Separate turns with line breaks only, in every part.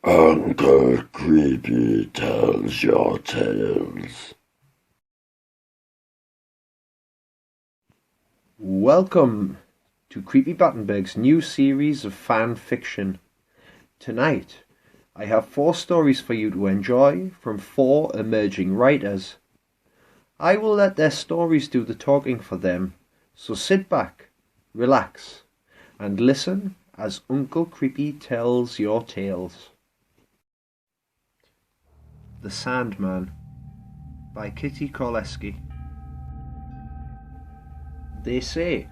Uncle Creepy tells your tales.
Welcome to Creepy Battenbergs' new series of fan fiction. Tonight, I have 4 stories for you to enjoy from 4 emerging writers. I will let their stories do the talking for them, so sit back, relax, and listen as Uncle Creepy tells your tales. The Sandman by Kitty Koleski. They say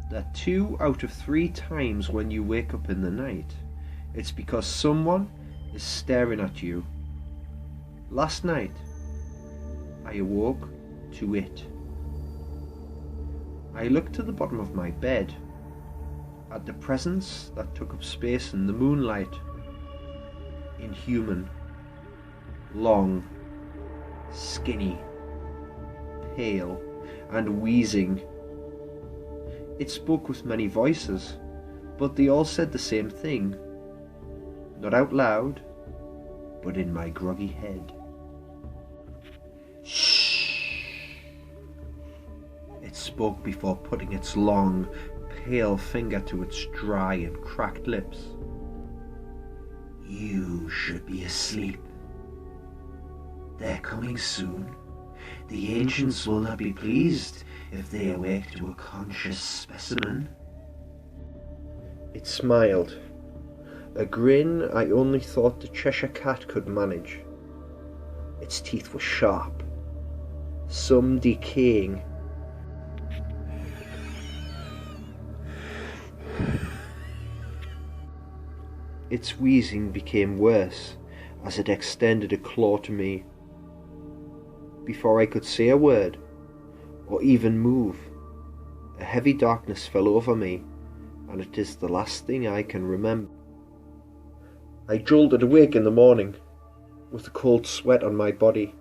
that 2 out of 3 times when you wake up in the night, it's because someone is staring at you. Last night, I awoke to it. I looked to the bottom of my bed, at the presence that took up space in the moonlight. Inhuman, long, skinny, pale, and wheezing. It spoke with many voices, but they all said the same thing. Not out loud, but in my groggy head. Shh! It spoke before putting its long, pale finger to its dry and cracked lips. You should be asleep. They're coming soon. The ancients will not be pleased if they awake to a conscious specimen. It smiled, a grin I only thought the Cheshire Cat could manage. Its teeth were sharp, some decaying. Its wheezing became worse as it extended a claw to me. Before I could say a word, or even move, a heavy darkness fell over me, and it is the last thing I can remember. I jolted awake in the morning, with the cold sweat on my body.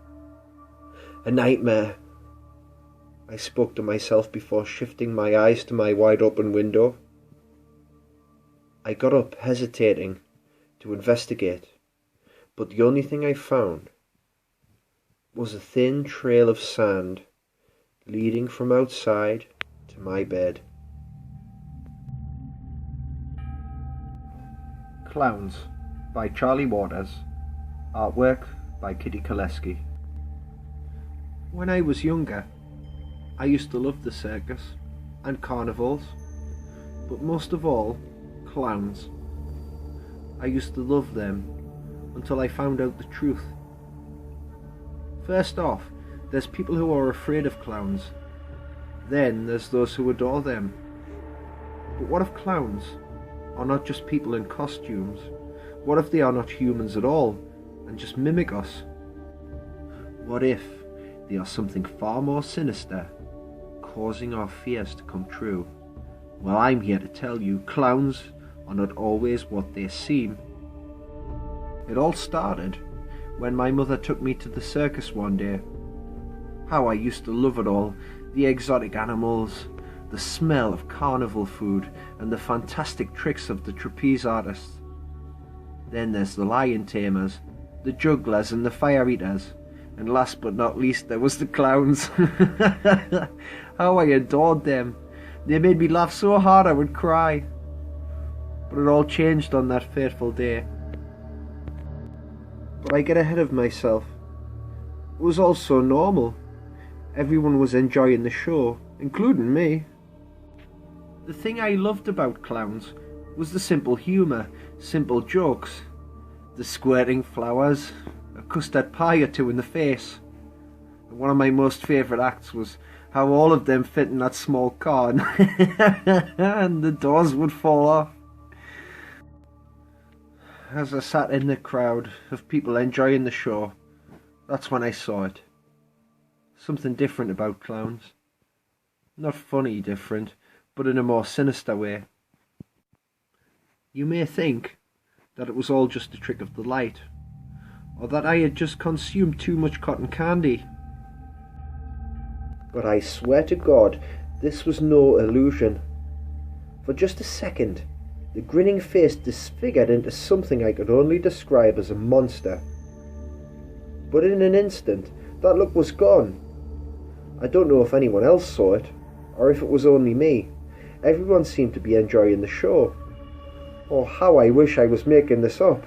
A nightmare, I spoke to myself before shifting my eyes to my wide-open window. I got up, hesitating to investigate, but the only thing I found was a thin trail of sand leading from outside to my bed. Clowns by Charlie Waters. Artwork by Kitty Koleski. When I was younger, I used to love the circus and carnivals, but most of all, clowns. I used to love them until I found out the truth. First off, there's people who are afraid of clowns. Then there's those who adore them. But what if clowns are not just people in costumes? What if they are not humans at all and just mimic us? What if they are something far more sinister, causing our fears to come true? Well, I'm here to tell you, clowns are not always what they seem. It all started when my mother took me to the circus one day. How I used to love it all, the exotic animals, the smell of carnival food, and the fantastic tricks of the trapeze artists. Then there's the lion tamers, the jugglers and the fire eaters, and last but not least there was the clowns. How I adored them. They made me laugh so hard I would cry. But it all changed on that fateful day. But I get ahead of myself. It was all so normal. Everyone was enjoying the show, including me. The thing I loved about clowns was the simple humour, simple jokes, the squirting flowers, a custard pie or two in the face. And one of my most favourite acts was how all of them fit in that small car and the doors would fall off. As I sat in the crowd of people enjoying the show, that's when I saw it. Something different about clowns. Not funny different, but in a more sinister way. You may think that it was all just a trick of the light, or that I had just consumed too much cotton candy. But I swear to God, this was no illusion. For just a second, the grinning face disfigured into something I could only describe as a monster. But in an instant, that look was gone. I don't know if anyone else saw it, or if it was only me. Everyone seemed to be enjoying the show. Oh, how I wish I was making this up.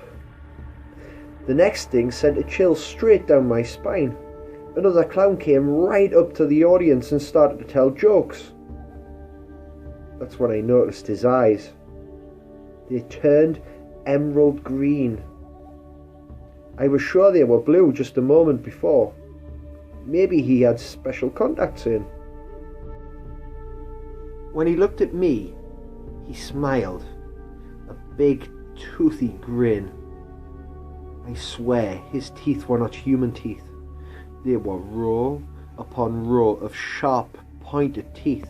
The next thing sent a chill straight down my spine. Another clown came right up to the audience and started to tell jokes. That's when I noticed his eyes. They turned emerald green. I was sure they were blue just a moment before. Maybe he had special contacts in. When he looked at me, he smiled. A big, toothy grin. I swear his teeth were not human teeth. They were row upon row of sharp, pointed teeth.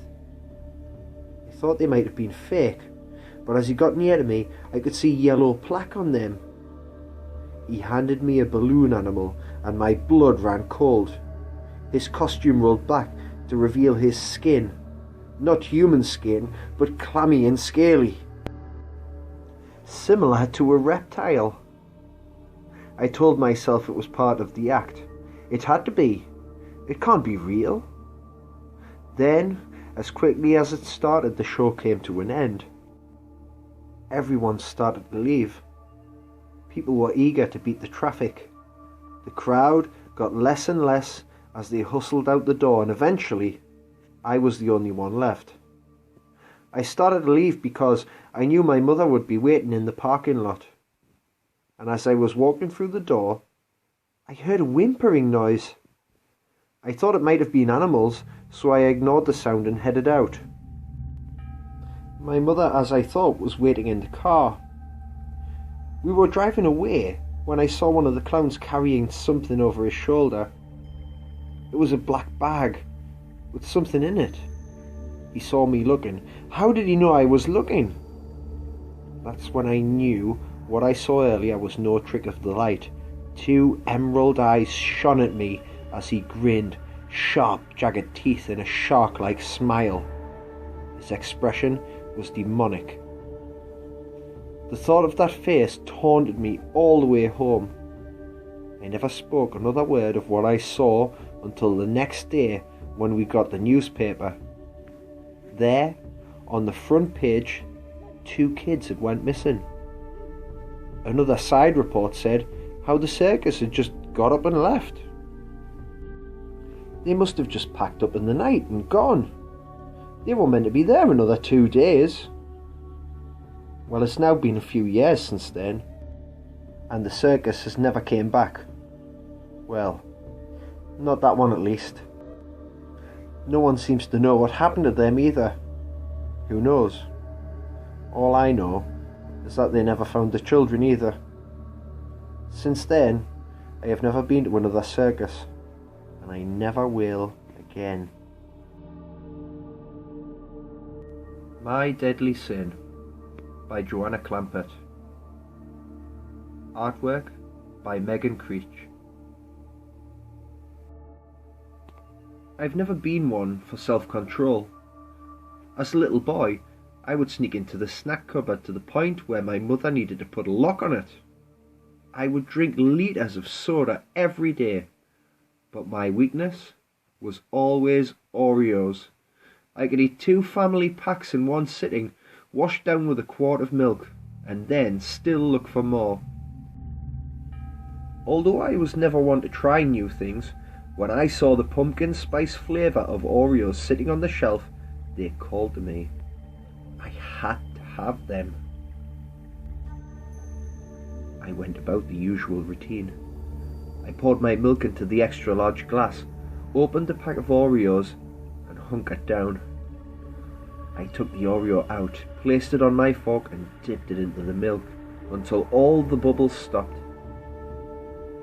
I thought they might have been fake, but as he got near to me, I could see yellow plaque on them. He handed me a balloon animal, and my blood ran cold. His costume rolled back to reveal his skin. Not human skin, but clammy and scaly. Similar to a reptile. I told myself it was part of the act. It had to be. It can't be real. Then, as quickly as it started, the show came to an end. Everyone started to leave. People were eager to beat the traffic. The crowd got less and less as they hustled out the door, and eventually I was the only one left. I started to leave because I knew my mother would be waiting in the parking lot. And as I was walking through the door, I heard a whimpering noise. I thought it might have been animals, so I ignored the sound and headed out. My mother, as I thought, was waiting in the car. We were driving away when I saw one of the clowns carrying something over his shoulder. It was a black bag with something in it. He saw me looking. How did he know I was looking? That's when I knew what I saw earlier was no trick of the light. 2 emerald eyes shone at me as he grinned, sharp, jagged teeth in a shark-like smile. His expression was demonic. The thought of that face taunted me all the way home. I never spoke another word of what I saw until the next day when we got the newspaper. There, on the front page, 2 kids had went missing. Another side report said how the circus had just got up and left. They must have just packed up in the night and gone. They were meant to be there another 2 days. Well, it's now been a few years since then, and the circus has never came back. Well, not that one at least. No one seems to know what happened to them either. Who knows? All I know is that they never found the children either. Since then, I have never been to another circus, and I never will again. My Deadly Sin by Joanna Clampett. Artwork by Megan Creech. I've never been one for self-control. As a little boy, I would sneak into the snack cupboard to the point where my mother needed to put a lock on it. I would drink litres of soda every day, but my weakness was always Oreos. I could eat 2 family packs in one sitting, washed down with a quart of milk, and then still look for more. Although I was never one to try new things, when I saw the pumpkin spice flavour of Oreos sitting on the shelf, they called to me. I had to have them. I went about the usual routine. I poured my milk into the extra large glass, opened a pack of Oreos, and hunkered down. I took the Oreo out, placed it on my fork, and dipped it into the milk until all the bubbles stopped.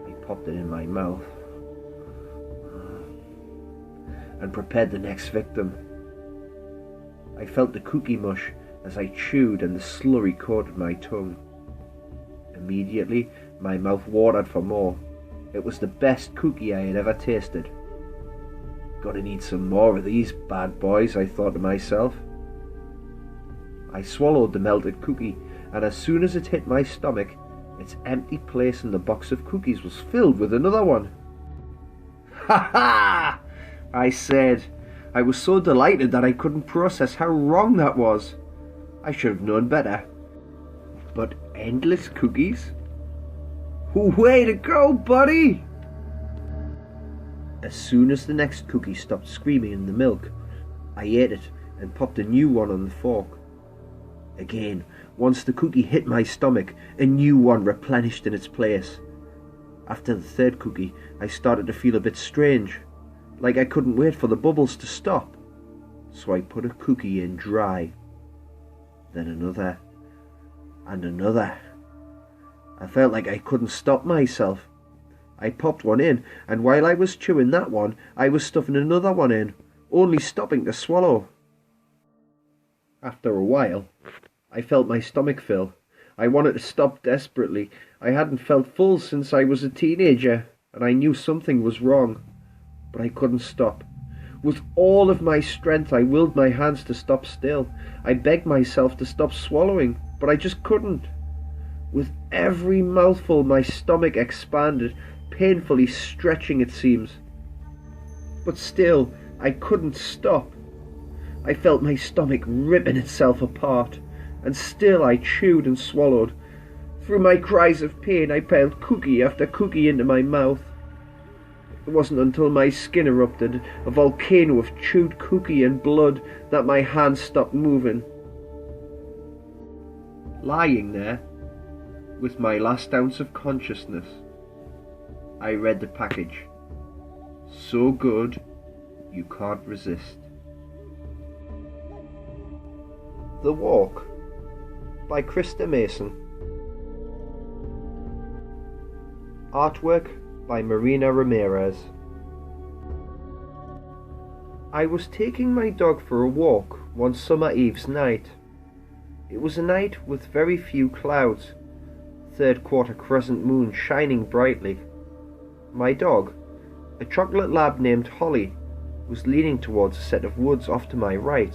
I popped it in my mouth and prepared the next victim. I felt the cookie mush as I chewed, and the slurry coated my tongue. Immediately, my mouth watered for more. It was the best cookie I had ever tasted. Gotta need some more of these bad boys, I thought to myself. I swallowed the melted cookie, and as soon as it hit my stomach, its empty place in the box of cookies was filled with another one. "Ha ha!" I said. I was so delighted that I couldn't process how wrong that was. I should have known better. But endless cookies? Way to go, buddy! As soon as the next cookie stopped screaming in the milk, I ate it and popped a new one on the fork. Again, once the cookie hit my stomach, a new one replenished in its place. After the third cookie, I started to feel a bit strange, like I couldn't wait for the bubbles to stop. So I put a cookie in dry. Then another, and another. I felt like I couldn't stop myself. I popped one in, and while I was chewing that one, I was stuffing another one in, only stopping to swallow. After a while, I felt my stomach fill. I wanted to stop desperately. I hadn't felt full since I was a teenager, and I knew something was wrong. But I couldn't stop. With all of my strength, I willed my hands to stop still. I begged myself to stop swallowing, but I just couldn't. With every mouthful, my stomach expanded, painfully stretching, it seems. But still, I couldn't stop. I felt my stomach ripping itself apart, and still I chewed and swallowed. Through my cries of pain, I piled cookie after cookie into my mouth. It wasn't until my skin erupted, a volcano of chewed cookie and blood, that my hands stopped moving. Lying there, with my last ounce of consciousness, I read the package. So good, you can't resist. The Walk by Krista Mason. Artwork by Marina Ramirez. I was taking my dog for a walk one summer eve's night. It was a night with very few clouds, third quarter crescent moon shining brightly. My dog, a chocolate lab named Holly, was leaning towards a set of woods off to my right.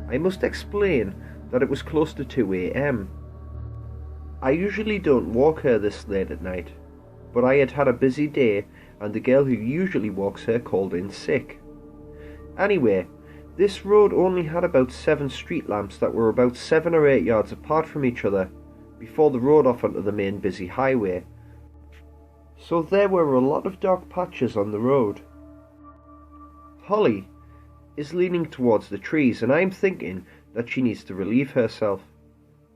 I must explain that it was close to 2 a.m. I usually don't walk her this late at night, but I had had a busy day and the girl who usually walks her called in sick. Anyway, this road only had about 7 street lamps that were about 7 or 8 yards apart from each other before the road off onto the main busy highway. So there were a lot of dark patches on the road. Holly is leaning towards the trees, and I'm thinking that she needs to relieve herself.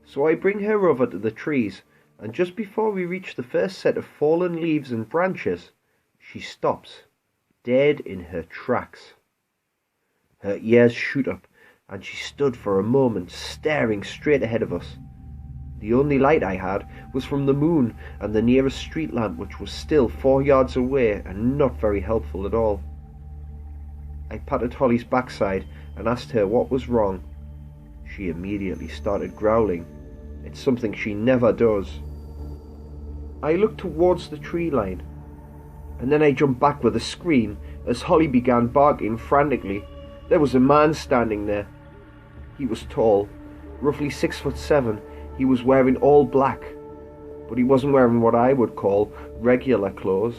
So I bring her over to the trees, and just before we reach the first set of fallen leaves and branches, she stops, dead in her tracks. Her ears shoot up, and she stood for a moment staring straight ahead of us. The only light I had was from the moon and the nearest street lamp, which was still 4 yards away and not very helpful at all. I patted Holly's backside and asked her what was wrong. She immediately started growling. It's something she never does. I looked towards the tree line, and then I jumped back with a scream as Holly began barking frantically. There was a man standing there. He was tall, roughly 6'7". He was wearing all black, but he wasn't wearing what I would call regular clothes.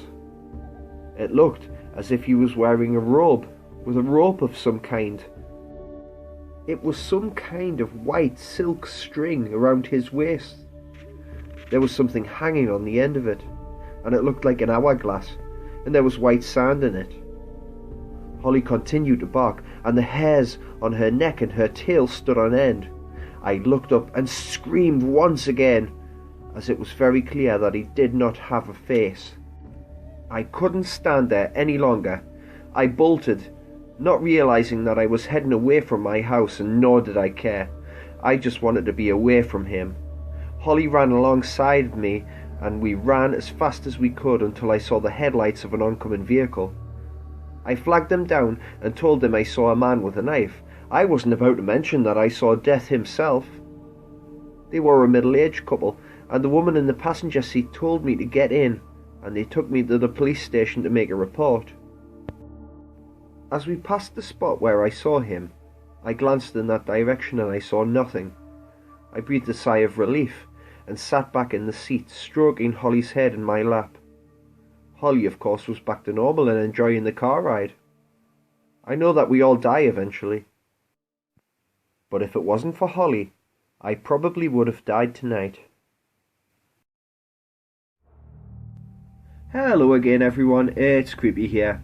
It looked as if he was wearing a robe, with a rope of some kind. It was some kind of white silk string around his waist. There was something hanging on the end of it, and it looked like an hourglass, and there was white sand in it. Holly continued to bark, and the hairs on her neck and her tail stood on end. I looked up and screamed once again, as it was very clear that he did not have a face. I couldn't stand there any longer. I bolted, not realizing that I was heading away from my house, and nor did I care. I just wanted to be away from him. Holly ran alongside of me, and we ran as fast as we could until I saw the headlights of an oncoming vehicle. I flagged them down and told them I saw a man with a knife. I wasn't about to mention that I saw Death himself. They were a middle-aged couple, and the woman in the passenger seat told me to get in, and they took me to the police station to make a report. As we passed the spot where I saw him, I glanced in that direction and I saw nothing. I breathed a sigh of relief and sat back in the seat, stroking Holly's head in my lap. Holly, of course, was back to normal and enjoying the car ride. I know that we all die eventually. But if it wasn't for Holly, I probably would have died tonight. Hello again everyone, it's Creepy here.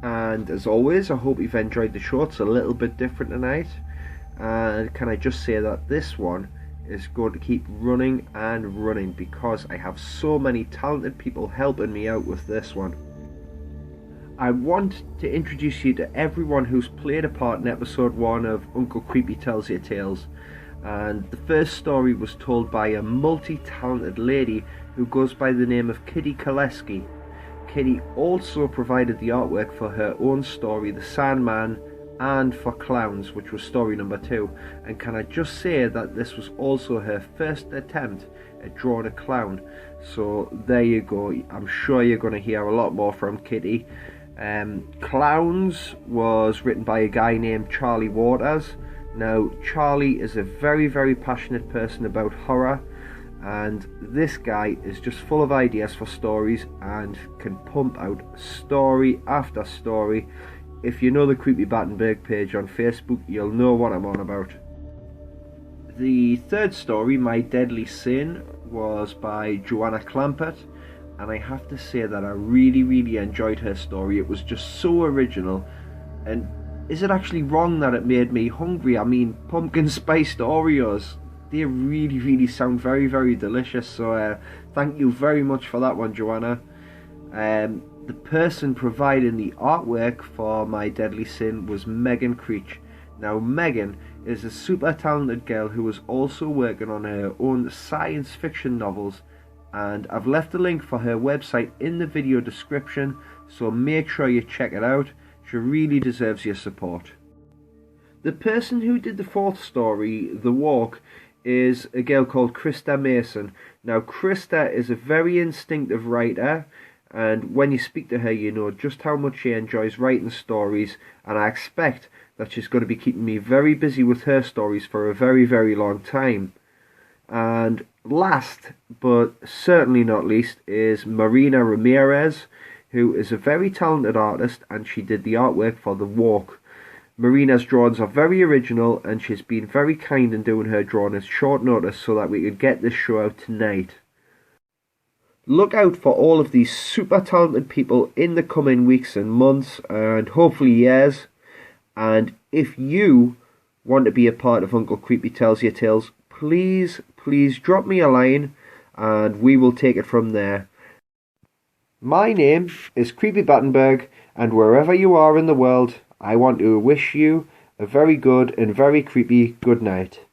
And as always, I hope you've enjoyed the show. It's a little bit different tonight. And can I just say that this one is going to keep running and running because I have so many talented people helping me out with this one. I want to introduce you to everyone who's played a part in episode 1 of Uncle Creepy Tells You Tales. And the first story was told by a multi-talented lady who goes by the name of Kitty Koleski. Kitty also provided the artwork for her own story, The Sandman, and for Clowns, which was story number 2. And can I just say that this was also her first attempt at drawing a clown. So there you go. I'm sure you're going to hear a lot more from Kitty. Clowns was written by a guy named Charlie Waters. Now, Charlie is a very, very passionate person about horror, and this guy is just full of ideas for stories and can pump out story after story. If you know the Creepy Battenberg page on Facebook, you'll know what I'm on about. The third story, My Deadly Sin, was by Joanna Clampett, and I have to say that I really, really enjoyed her story. It was just so original. And is it actually wrong that it made me hungry? I mean, pumpkin spiced Oreos, they really, really sound very, very delicious. So thank you very much for that one, Joanna. The person providing the artwork for My Deadly Sin was Megan Creech. Now, Megan is a super talented girl who is also working on her own science fiction novels, and I've left a link for her website in the video description, so make sure you check it out. She really deserves your support. The person who did the fourth story, The Walk, is a girl called Krista Mason. Now, Krista is a very instinctive writer, and when you speak to her, you know just how much she enjoys writing stories, and I expect that she's going to be keeping me very busy with her stories for a very, very long time. And last, but certainly not least, is Marina Ramirez, who is a very talented artist, and she did the artwork for The Walk. Marina's drawings are very original, and she's been very kind in doing her drawing at short notice so that we could get this show out tonight. Look out for all of these super talented people in the coming weeks and months, and hopefully years. And if you want to be a part of Uncle Creepy Tells You Tales, please drop me a line and we will take it from there. My name is Creepy Battenberg, and wherever you are in the world, I want to wish you a very good and very creepy good night.